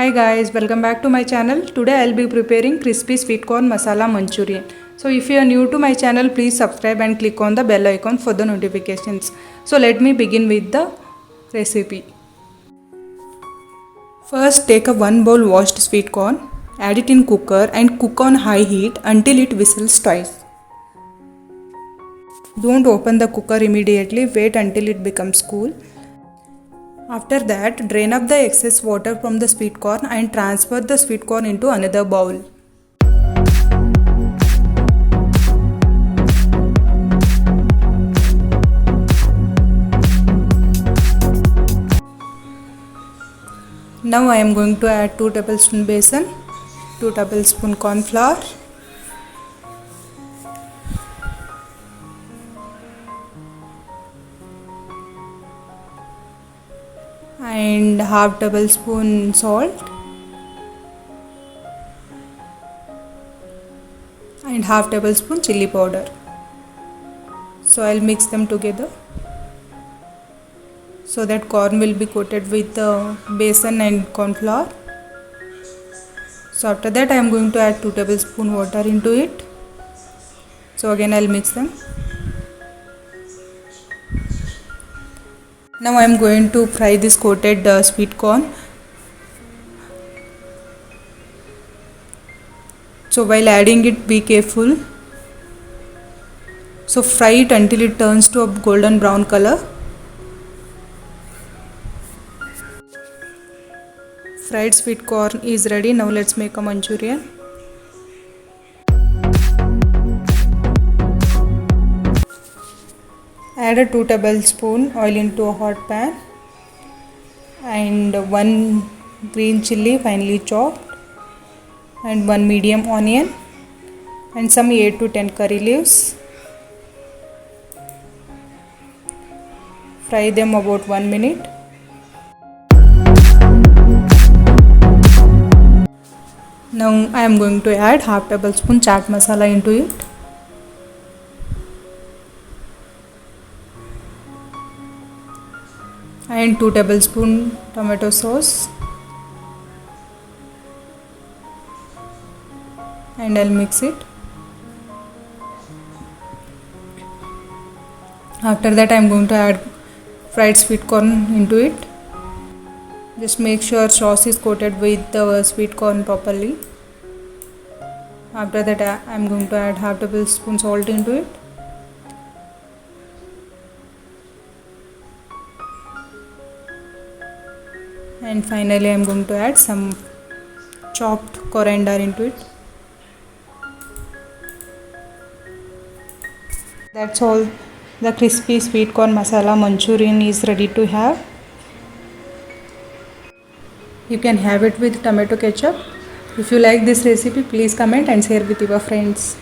Hi guys, welcome back to my channel. Today I'll be preparing crispy sweet corn masala manchurian. So if you are new to my channel, please subscribe and click on the bell icon for the notifications. So let me begin with the recipe. First take a 1 bowl washed sweet corn, add it in cooker and cook on high heat until it whistles twice. Don't open the cooker immediately, wait until it becomes cool. After that, drain up the excess water from the sweet corn and transfer the sweet corn into another bowl. Now I am going to add 2 tablespoon besan, 2 tablespoon corn flour, and half tablespoon salt and half tablespoon chilli powder. So I'll mix them together so that corn will be coated with the besan and corn flour. So after that I am going to add 2 tablespoon water into it. So again I'll mix them. Now I am going to fry this coated sweet corn. So while adding it, be careful. So fry it until it turns to a golden brown color. Fried sweet corn is ready. Now let's make a Manchurian. Add a 2 tablespoon oil into a hot pan and 1 green chilli finely chopped and 1 medium onion and some 8 to 10 curry leaves. Fry them about 1 minute. Now I am going to add half tablespoon chaat masala into it. And 2 tablespoon tomato sauce, and I'll mix it. After that I am going to add fried sweet corn into it. Just make sure sauce is coated with the sweet corn properly. After that I am going to add half tablespoon salt into it. And finally I am going to add some chopped coriander into it. That's all. The crispy sweet corn masala manchurian is ready to have. You can have it with tomato ketchup. If you like this recipe, please comment and share with your friends.